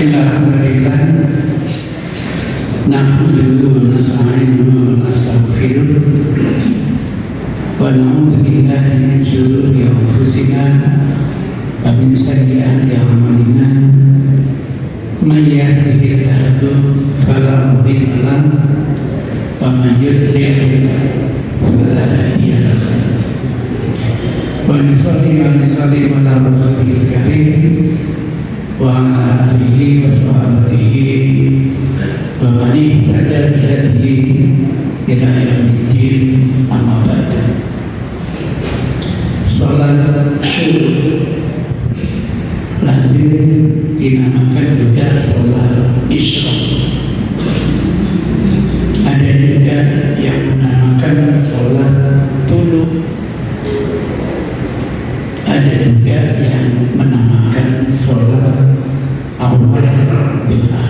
Alhamdulillah, nahmaduhu wa nasta'inuhu wa nastaghfiruh wa na'udzu billahi min shururi anfusina wa min sayyi'ati a'malina. Man yahdihillahu fala mudilla lahu wa man yudlil fala hadiya lahu. Wa nusalli ala rasulil karim wa ala alihi wa sahbihi wa man ihtada bihadihi ila yaumiddin, amma ba'du. Salat syukur lazim dinamakan juga salat isyraq. Ada juga yang menamakan salat tulu, ada juga yang menamakan salat awal duha.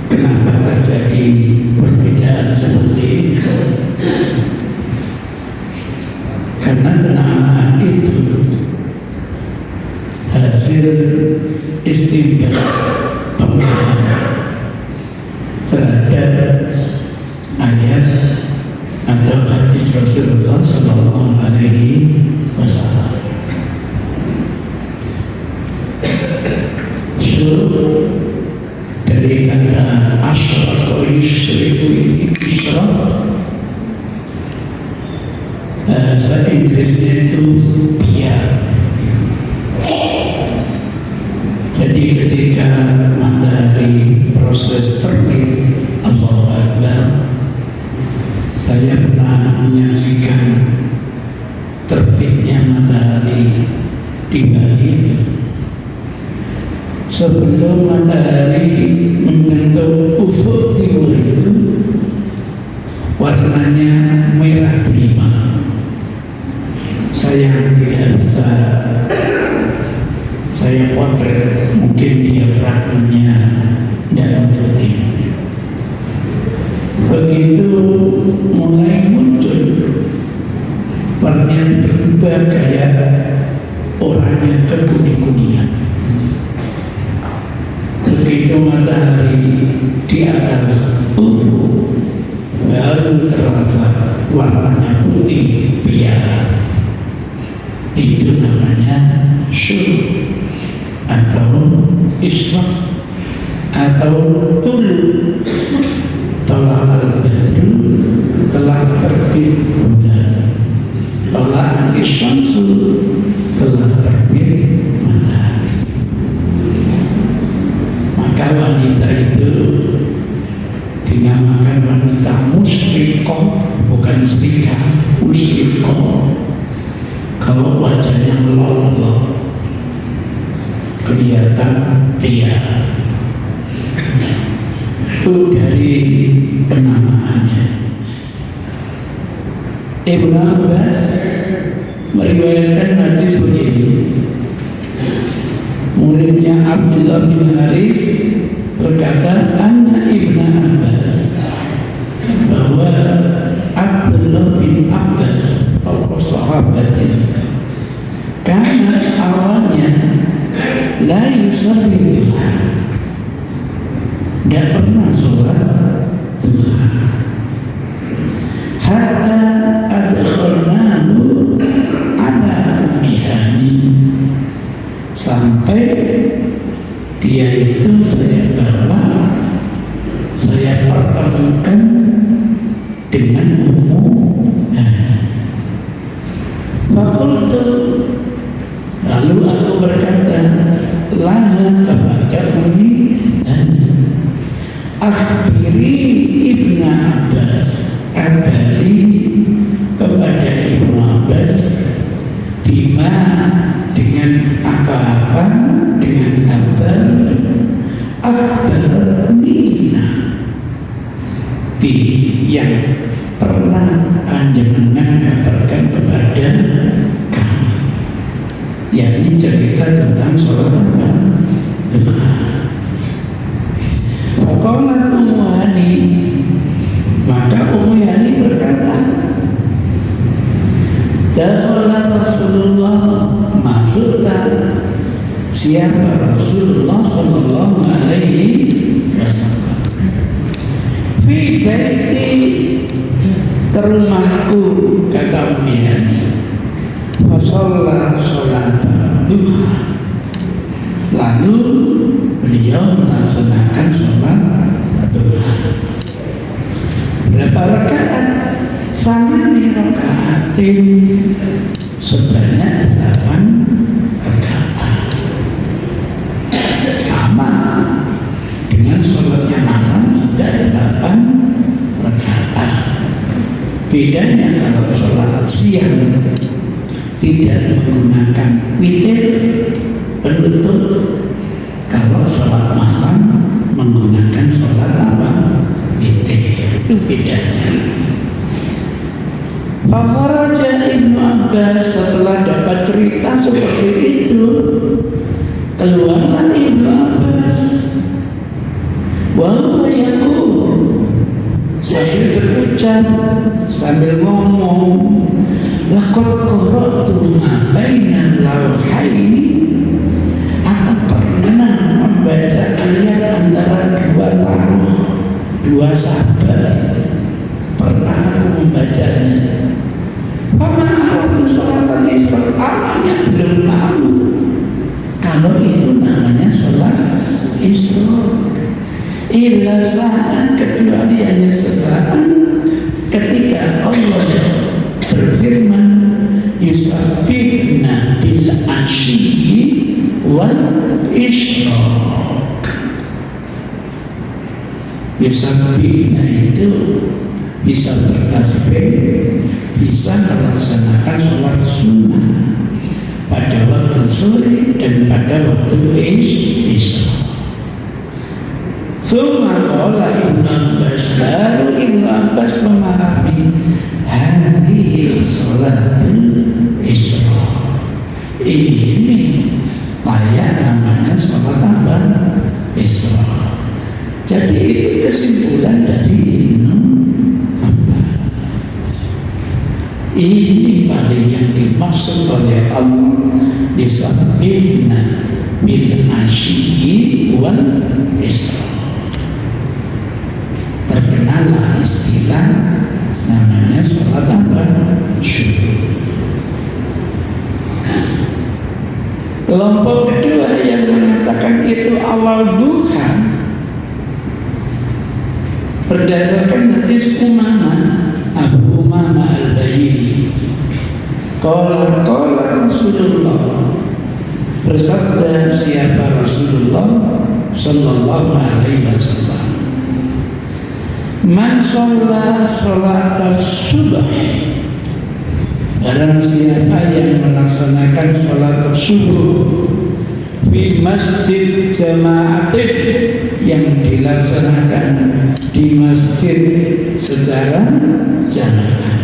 Kenapa terjadi perbedaan seperti itu? Karena penamaan itu hasil istinbat pemahaman terhadap ayat atau hadis Rasulullah Sallallahu Alaihi Wasallam. Syuruk dari kata asyraq atau yusyriku ini, isyraq bahasa Inggrisnya itu biar. Jadi ketika matahari proses terbit, Allahu Akbar, saya pernah menyaksikan terbitnya matahari di Bali. Sebelum matahari menyentuh ufuk timur itu, warnanya merah prima. Saya tidak bisa saya potret, mungkin diafragmanya tidak untuk ini. Begitu mulai muncul, warnanya berubah kayak orangnya kekuning-kuningan. Begitu matahari di atas ufuk, baru terasa warnanya putih biar. Itu namanya syuruk atau isyraq atau tulu. Tolak al-badru, telah terbit bulan. Tolak al-syamsu, telah terbit matahari. Maka wanita itu dinamakan wanita musyrikoh, bukan musyrikah, musyrikoh. Kalau wajahnya melolong, kelihatan pria. Itu dari penamaannya. Ibnu Abbas meriwayatkan hadis begini. Muridnya Abdullah bin Haris berkata, anna Ibnu Abbas, bahwa Abdullah bin Abbas, tokoh sahabat ini, karena awalnya la yusalli duha, tidak pernah sholat duha, hatta adkhalnahu ala ummihani, sampai dia itu saya bawa, saya pertemukan dengan Ummu Hani. Fakultu, lalu aku berkata, laha kepada Ummi Hani, akhbiri Ibnu Abbas, kabari kepada Ibnu Abbas, bima, dengan apa-apa, dengan kabar, akhbarnina, bi, yang pernah panjenengan kabarkan kepada kami, yakni cerita tentang sholat duha. Faqalat Ummu Hani, maka Ummu Hani berkata, dakhala Rasulullah, masuklah siapa Rasulullah Sallallahu Alaihi Wasallam. Fi baiti, ke rumahku, kata Ummi Hani, fasalla sholat duha, lalu beliau melaksanakan sholat duha. Berapa rakaat? Sama nih rakaatin, sebanyak 8 rakaat, sama dengan sholatnya malam dan 8 rakaat. Bedanya kalau sholat siang tidak menggunakan witir penutup, kalau sholat malam menggunakan sholat apa? Witir. Itu bedanya. Fakharaja Ibnu Abbas, setelah dapat cerita seperti itu, keluarlah Ibnu Abbas. Wa huwa yaqul, sambil berucap, sambil ngomong, laqad qara'tu ma baina lawhaini, aku pernah membaca ayat antara dua lauh, dua sahabat, pernah aku membacanya. Pernah aku sholat Isra, awalnya belum tahu kalau itu namanya sholat Isra. Illa saat, kecuali hanya sesaat ketika Allah berfirman, yusabbihna bil ashyi wal isyraq. Yusabbihna itu bisa bertasbih, bisa melaksanakan sholat sunnah pada waktu sore dan pada waktu isya. Suma qala Ibnu Abbas, baru Ibnu Abbas memahami hari sholatul isra. Ini layak namanya sholat apa? Isra. Jadi itu kesimpulan dari Ibnu Abbas. Ini paling yang dimaksud oleh Allah, yusabbihna bil ashyi wal isra. Terkenallah istilah namanya sholat apa? Syukur. Kelompok kedua yang mengatakan itu awal duha berdasarkan hadis Umamah, Abu Umamah Al-Bahili. Qala Rasulullah, bersabda siapa Rasulullah Sallallahu Alaihi Wasallam, man sholat sholat subuh, barang siapa yang melaksanakan sholat subuh di masjid jama'atin, yang dilaksanakan di masjid secara jamaah,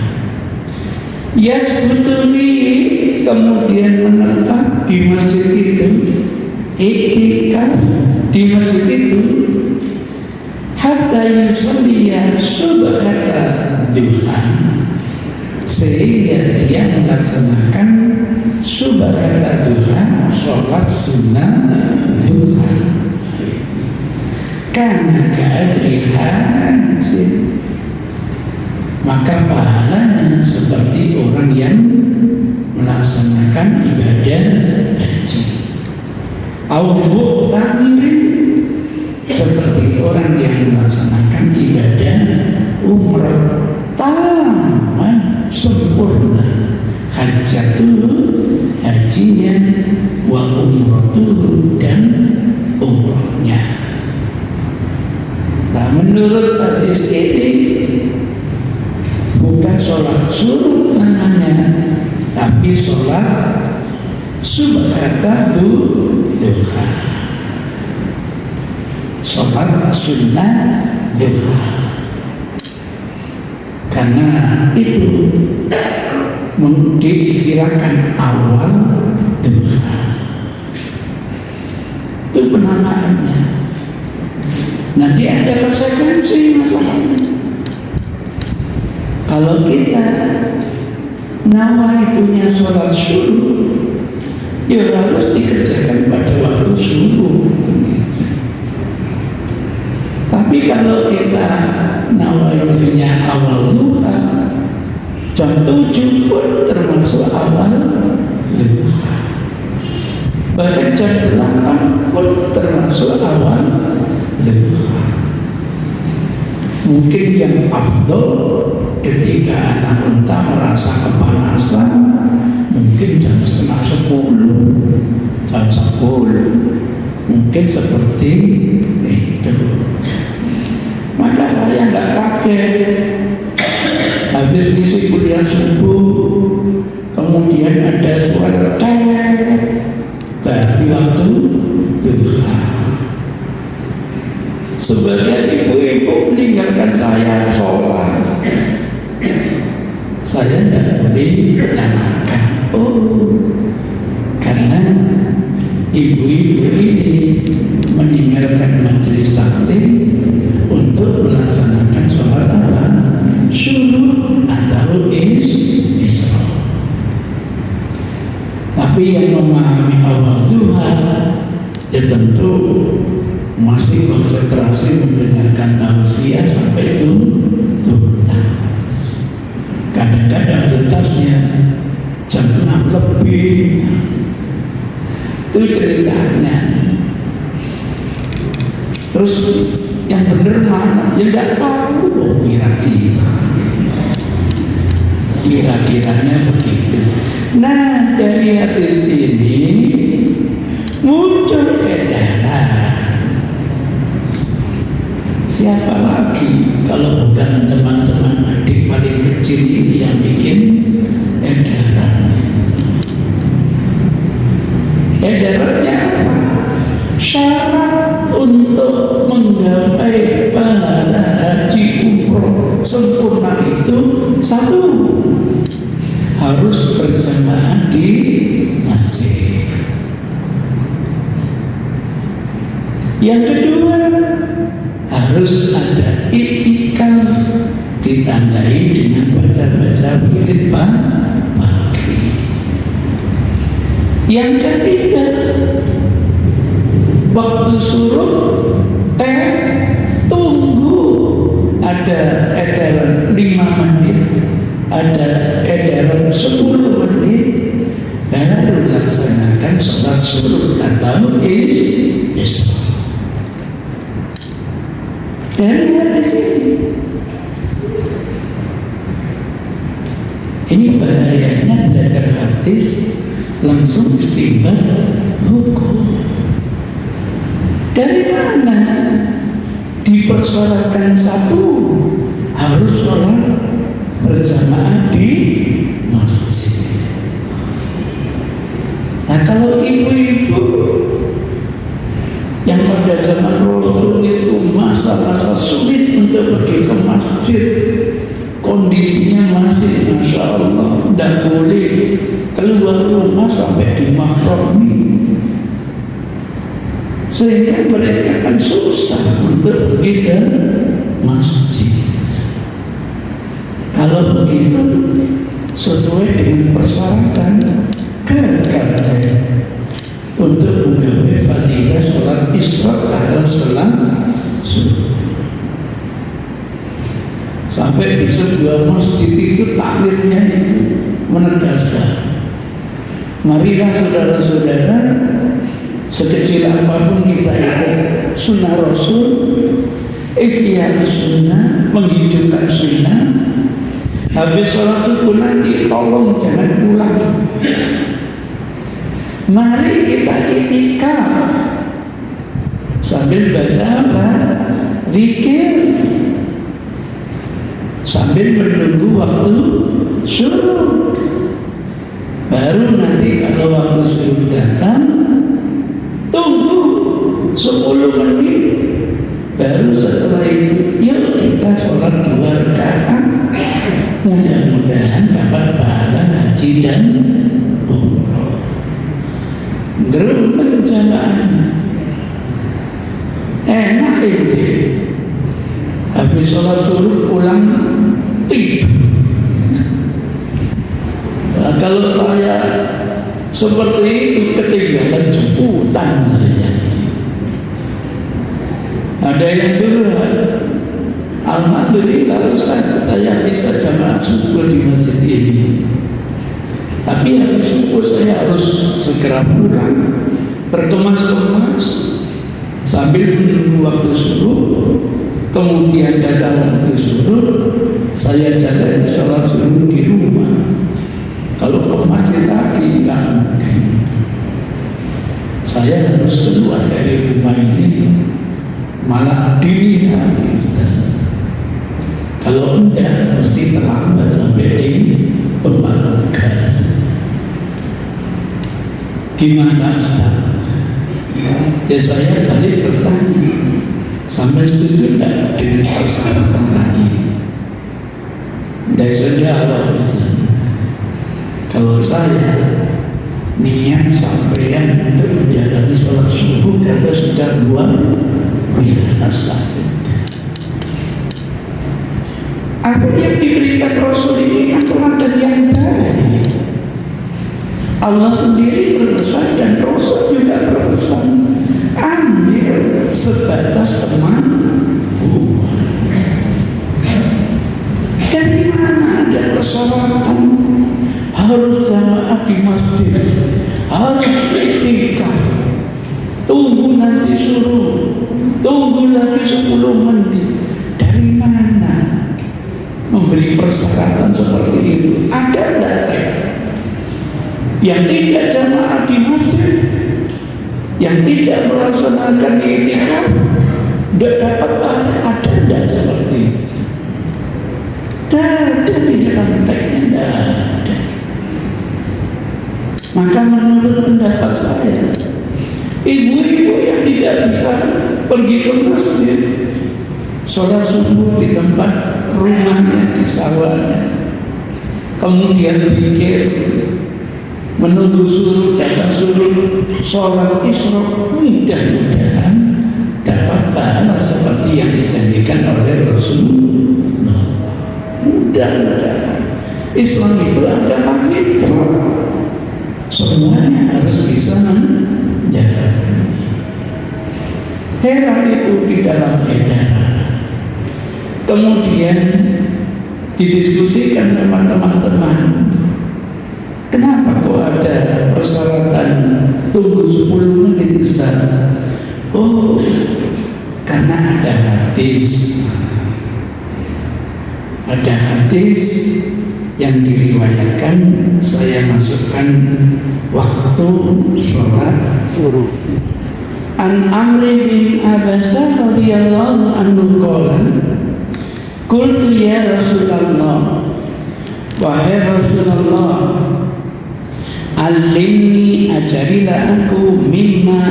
yasbutuni, kemudian menetap di masjid itu, iktikaf di masjid itu, hatta yusalliya subhata duha, sehingga dia melaksanakan subhata duha, sholat sunnah duha, karena keajrihan, maka pahalanya seperti orang yang melaksanakan ibadah haji. Au tamir, seperti orang yang melaksanakan ibadah umrah tamat sempurna, hajatul hajinya, wa umratul dan umrahnya. Nah, menurut hadis ini bukan sholat sunnah namanya, tapi sholat subhata duha, sholat sunnah duha. Karena itu diistilahkan awal duha, itu penamaannya. Nanti ada konsekuensi masalahnya. Kalau kita nawaitu sholat subuh ya harus dikerjakan pada waktu subuh. Tapi kalau kita nawaitunya awal duha, jam 7 pun termasuk awal duha. Bahkan jam 8 pun termasuk awal duha. Mungkin yang afdol ketika anak unta merasa kepanasan, mungkin jam setengah 10, jam 10, mungkin seperti itu. Maka saya nggak kaget. Habis ngisi kuliah subuh, kemudian ada suara berarti waktu duha. Sebagai ibu-ibu meninggalkan saya sholat, saya tidak boleh menyalahkan. Karena ibu-ibu ini meninggalkan majelis taklim untuk melaksanakan sholat syuhur atau isra. Tapi yang memahami awal duha, ya tentu masih konsentrasi mendengarkan tausiah sampai itu tuntas. Kadang-kadang tuntasnya jam 6 lebih. Itu ceritanya. Terus yang benar mana? Ya tidak tahu. Kira-kiranya begitu. Nah, dari hadis ini muncul edaran. Siapa lagi kalau bukan teman-teman adik paling kecil ini yang bikin edaran? Edarannya apa? Syarat untuk menggapai pahala haji umroh sempurna itu satu, harus berjamaah di masjid. Yang kedua, harus ada iktikaf ditandai dengan baca-baca wirid pagi. Yang ketiga, waktu suruh tunggu ada edaran 5 menit, ada edaran 10 menit, baru laksanakan sholat suruh atau isra. Dari hadis ini bahayanya belajar hadis langsung istinbat hukum. Dari mana dipersyaratkan satu harus sholat berjamaah di masjid? Nah, kalau ibu-ibu yang pada zaman Rasul itu masa-masa sulit untuk pergi ke masjid, kondisinya masih Masya Allah tidak boleh keluar rumah sampai di mahrami, sehingga mereka kan susah untuk pergi ke masjid. Kalau begitu sesuai dengan persyaratan gagal untuk menggapai fadilah sholat isra atau sholat subuh. Sampai di sebuah masjid itu takmirnya itu menegaskan, marilah saudara-saudara, sekecil apapun kita ikut sunnah Rasul, ihya sunnah, menghidupkan sunnah. Habis sholat subuh nanti tolong jangan pulang, mari kita iktikaf sambil baca apa? Zikir, sambil menunggu waktu suruh. Baru nanti kalau waktu suruh datang, tunggu 10 menit. Baru setelah itu, yuk kita sholat 2 rakaat. Mudah-mudahan dapat pahala haji dan umroh. Gerungan jamaahnya enak itu. Habis sholat suruh pulang tidur. Nah, kalau saya seperti itu, ketinggalan jemputan. Ada yang curhat, alhamdulillah Ustaz, saya bisa jamaah subuh di masjid ini, tapi habis subuh saya harus segera pulang, berkemas-kemas sambil menunggu waktu subuh. Kemudian datang waktu subuh, saya jalan sholat subuh di rumah. Kalau ke masjid lagi nggak mungkin. Saya harus keluar dari rumah ini malah dini hari. Kalau enggak mesti terlambat sampai di pembangunan gas. Gimana Ustaz? Ya saya balik bertanya, sampai setuju enggak dengan persyaratan tadi? Dari saja Allah Ustaz. Kalau saya niat sampeyan untuk menjalani sholat subuh karena sudah luar biasa. Apa yang diberikan Rasul ini kan teladan yang baik. Allah sendiri berpesan dan Rasul juga berpesan, ambil sebatas teman. Dari mana ada persyaratan harus jamaah di masjid, harus iktikaf, tunggu nanti suruh, tunggu lagi 10 menit. Dari mana memberi persyaratan seperti itu? Ada enggak yang tidak jamaah di masjid, yang tidak melaksanakan iktikaf, tidak dapat pahala? Ada enggak seperti itu? Tidak ada di dalam teksnya, tidak ada. Maka menurut pendapat saya, ibu-ibu yang tidak bisa pergi ke masjid, sholat subuh di tempat rumahnya, di sawahnya, kemudian pikir menunggu suruh datang suruh sholat isra, mudah-mudahan dapat pahala seperti yang dijanjikan oleh Rasulullah. Mudah-mudahan. Islam itu agama fitrah, semuanya harus bisa menjalankan. Heran itu di dalam edaran. Kemudian didiskusikan sama teman-teman, kenapa kok ada persyaratan tunggu 10 menit Ustaz? Oh, karena ada hadis. Ada hadis yang diriwayatkan, saya masukkan waktu sholat subuh. An Amri bin Abbas radhiyallahu anhu qala, qultu ya Rasulullah, wahai Rasulullah, alimni, ajarilah aku mimma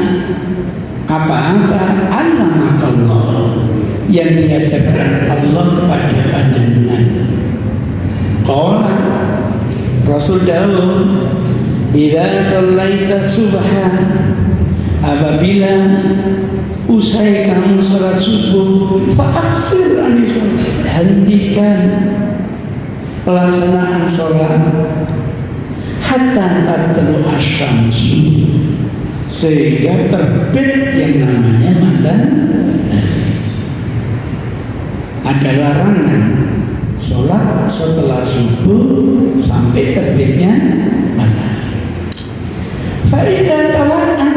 apa-apa alamakallah yang diajarkan Allah kepada panjenengan. Qala, Rasul dawuh, bila shallaita subha, apabila usai kamu salat subuh, fa'aksir anisan, hentikan pelaksanaan sholat hatta tatlu asyamsu, sehingga terbit yang namanya matahari. Ada larangan sholat setelah subuh sampai terbitnya matahari. Faidah tola'an,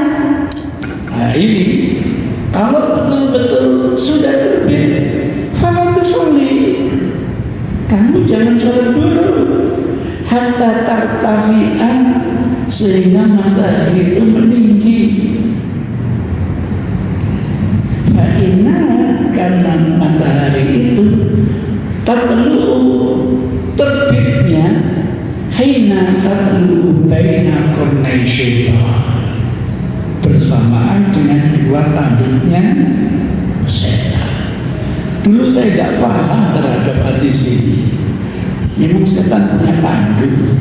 nah ini kalau betul-betul sudah terbit, falatu sholli, kamu jangan sholat dulu hatta tartafi'an, sehingga matahari itu meninggi. Fa'inna, karena matahari itu tatlu, terbitnya hina tatlu baina qarnai syaitan, bersamaan dengan dua tanduknya setan. Dulu saya tidak paham terhadap hadis ini. Memang setan punya pandu.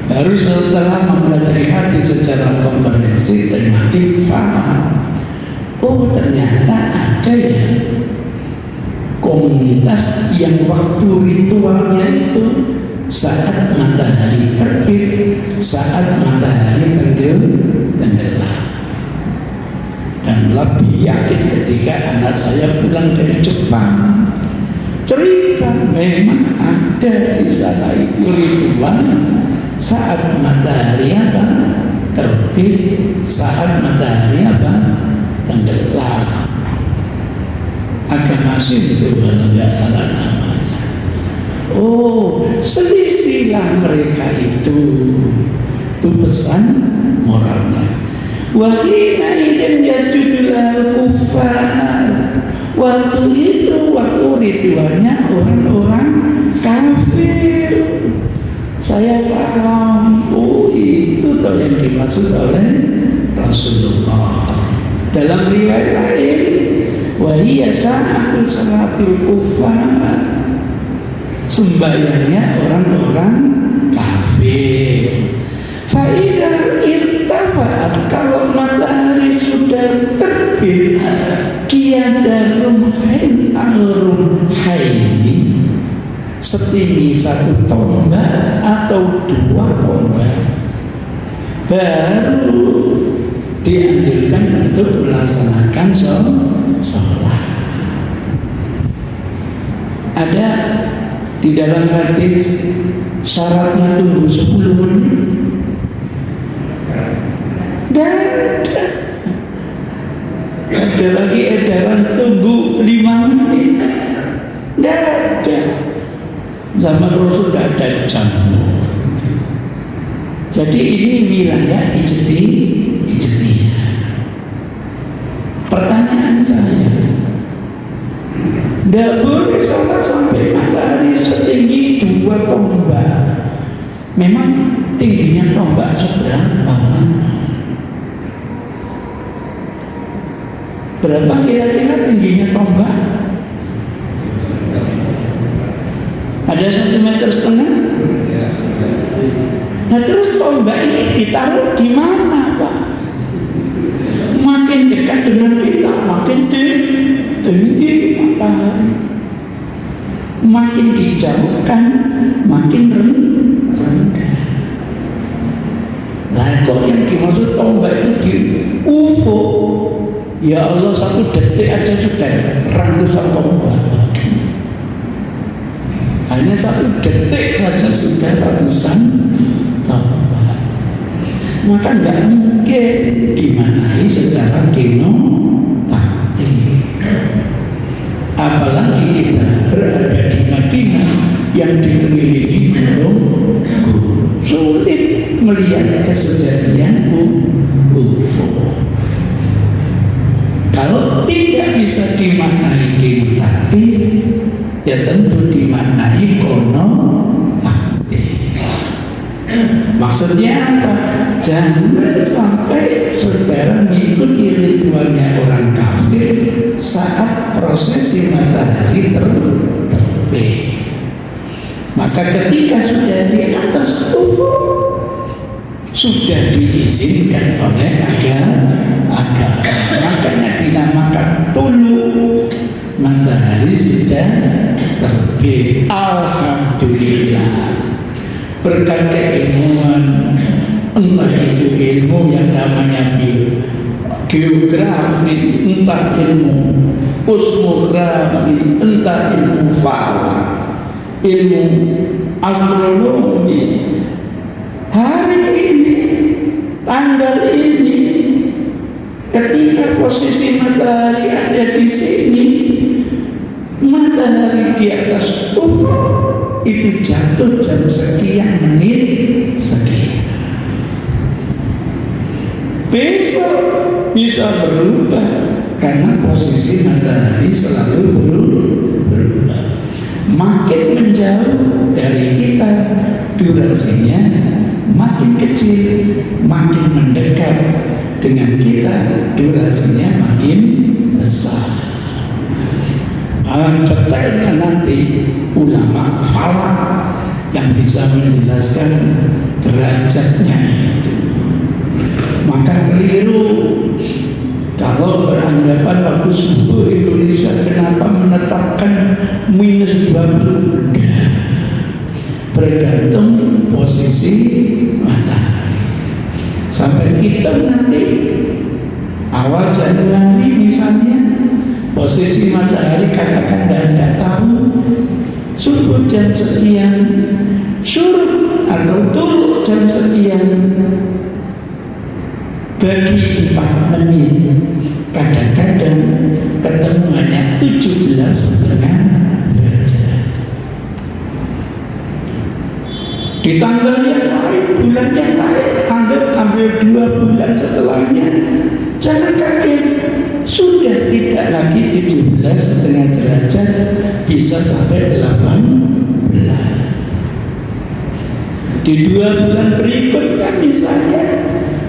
Baru setelah mempelajari hadis secara komprehensif dan makin paham, oh ternyata ada ya komunitas yang waktu ritualnya itu saat matahari terbit, saat matahari tenggelam. Dan lebih yakin ketika anak saya pulang dari Jepang, cerita memang ada di sana itu ritual saat matahari terbit, saat matahari tenggelam. Agama Sinto kalau nggak salah namanya. Oh, selisilah mereka itu pesan moralnya. Wahina idin yasjudulal kufar. Waktu itu, waktu ritualnya orang-orang kafir. Saya paham. Oh, itu tahu yang dimaksud oleh Rasulullah. Dalam riwayat lain, wahiyya sa'atul salatil kufar, sembahyangnya orang-orang kafir. Fa'idha irtafa'at, kalau matahari sudah terbit, qiyada rumhain al-rumhaini, setinggi satu tombak atau dua tombak, baru dianjurkan untuk melaksanakan sholat. Ada di dalam hadis syaratnya tunggu 10 menit. Dan ada lagi edaran tunggu 5 menit. Tidak ada. Zaman Rasul tidak ada jam. Jadi ini wilayah ijtihad. Pertanyaan saya, tidak boleh sholat sampai matahari setinggi 2 tombak. Memang tingginya tombak seberapa? Berapa kira-kira tingginya tombak? Ada 1,5 meter. Nah terus tombak ini ditaruh di mana, Pak? Makin dekat dengan kita, makin tinggi matahari. Makin dijauhkan, makin rendah. Nah kok yang dimaksud tombak itu di ufuk? Ya Allah, 1 detik aja sudah ratusan tombak. Hanya 1 detik saja sudah ratusan tombak. Maka nggak mungkin dimanai secara denotatif. Apalagi kita berada di Madinah yang dikelilingi gunung, sulit melihat kesejatian UFO. Kalau tidak bisa dimaknai denotatif, ya tentu dimaknai konotatif. Maksudnya apa? Jangan sampai saudara mengikuti ritualnya orang kafir saat prosesi matahari terbit. Maka ketika sudah di atas ufuk, sudah diizinkan oleh agama. Makanya dinamakan tulu, matahari sudah terbit. Alhamdulillah, berkat keilmuan, entah itu ilmu yang namanya geografi, entah ilmu kosmografi, entah ilmu falak, ilmu astronomi, hari ini, tanggal ini, ketika posisi matahari ada di sini, matahari di atas ufuk itu jatuh jam sekian menit sekian. Besok bisa berubah karena posisi matahari selalu berubah. Makin menjauh dari kita, durasinya makin kecil, makin mendekat dengan kita, durasinya makin besar. Detailnya nanti ulama falak yang bisa menjelaskan derajatnya itu. Maka keliru kalau beranggapan waktu subuh Indonesia kenapa menetapkan -20. Bergantung matahari katakan tidak tahu subuh jam sekian, syuruk atau turuk jam sekian, bagi 4 menit kadang-kadang ketemu hanya 17,5 derajat. Di tanggal yang lain, bulan yang lain, ambil 2 bulan setelahnya, jangan kaget, sudah tidak lagi 17,5 derajat, bisa sampai 18. Di 2 bulan berikutnya misalnya,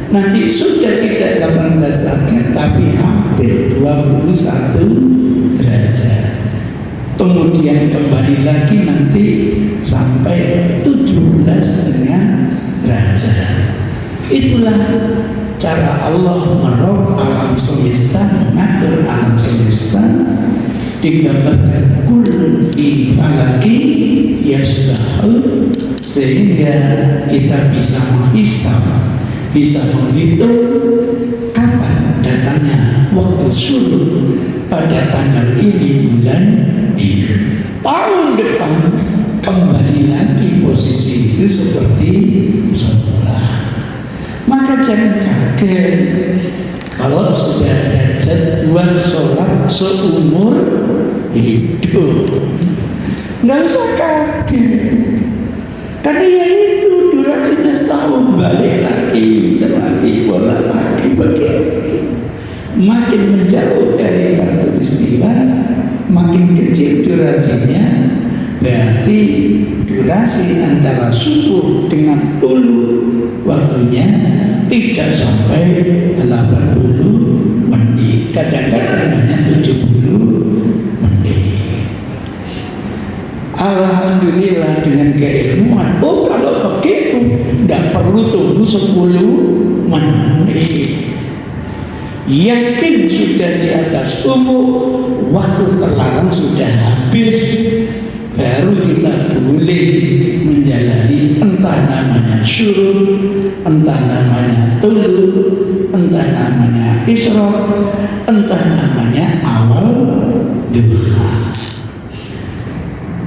nanti sudah tidak 18 derajat, tapi hampir 21 derajat. Kemudian kembali lagi nanti sampai 17,5 derajat. Itulah cara Allah merob alam semesta, mengatur alam semesta. Digambarkan kul fi falaki yasbahun, sehingga kita bisa menghisab, bisa menghitung kapan datangnya waktu syuruk pada tanggal ini, bulan ini. Tahun depan kembali lagi posisi itu seperti semula. Maka jangan kaget kalau sudah ada jadwal sholat seumur hidup. Nggak usah kaget, karena ya itu durasinya setahun, balik lagi, bola lagi, begitu. Makin menjauh dari khatulistiwa, makin kecil durasinya. Berarti durasi antara subuh dengan tulu waktunya tidak sampai 80 menit, kadang-kadang hanya 70 menit. Alhamdulillah dengan keilmuan, kalau begitu tidak perlu tunggu 10 menit. Yakin sudah di atas umur, waktu terlarang sudah habis, baru kita boleh menjalani entah namanya syuruk, entah namanya tulu, entah namanya isyraq, entah namanya awal duha.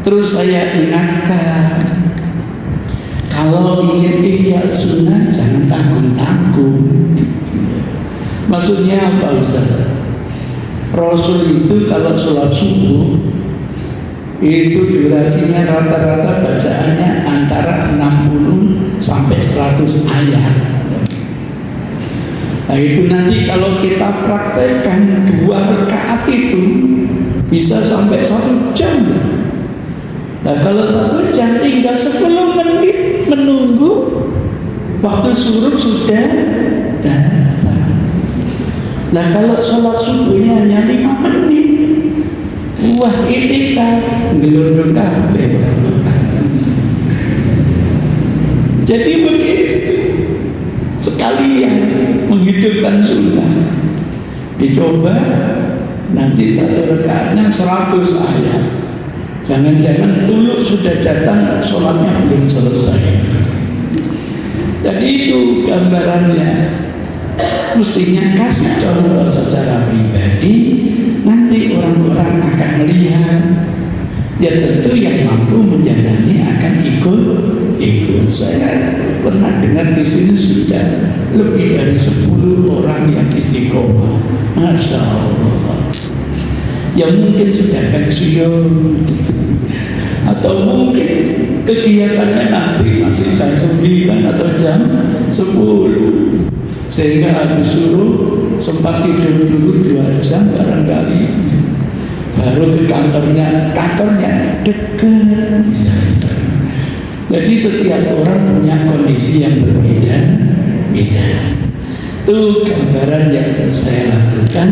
Terus saya ingatkan, kalau ingin ihya sunnah jangan tanggung-tanggung. Maksudnya apa Ustaz? Rasul itu kalau sholat subuh itu durasinya rata-rata bacaannya antara 60 sampai 100 ayat. Nah itu nanti kalau kita praktekkan 2 rakaat itu bisa sampai 1 jam. Nah kalau 1 jam tinggal 10 menit menunggu waktu syuruk sudah datang. Nah kalau sholat subuhnya hanya 5 menit, wah itikaf gelondong kabeh. Jadi begitu, sekalian menghidupkan sunnah. Dicoba nanti 1 rakaatnya 100 ayat. Jangan-jangan dulu sudah datang, sholatnya belum selesai. Jadi itu gambarannya. Mestinya kasih contoh secara pribadi, nanti orang-orang akan melihat. Ya tentu yang mampu menjalani akan ikut. Saya pernah dengar di sini sudah lebih dari 10 orang yang istiqomah, masya Allah. Ya mungkin sudah pensiun, atau mungkin kegiatannya nanti masih jam 9 atau jam 10. Sehingga habis suruh sempat tidur dulu 2 jam barangkali, baru ke kantornya dekat. Jadi setiap orang punya kondisi yang berbeda-beda. Itu gambaran yang saya lakukan.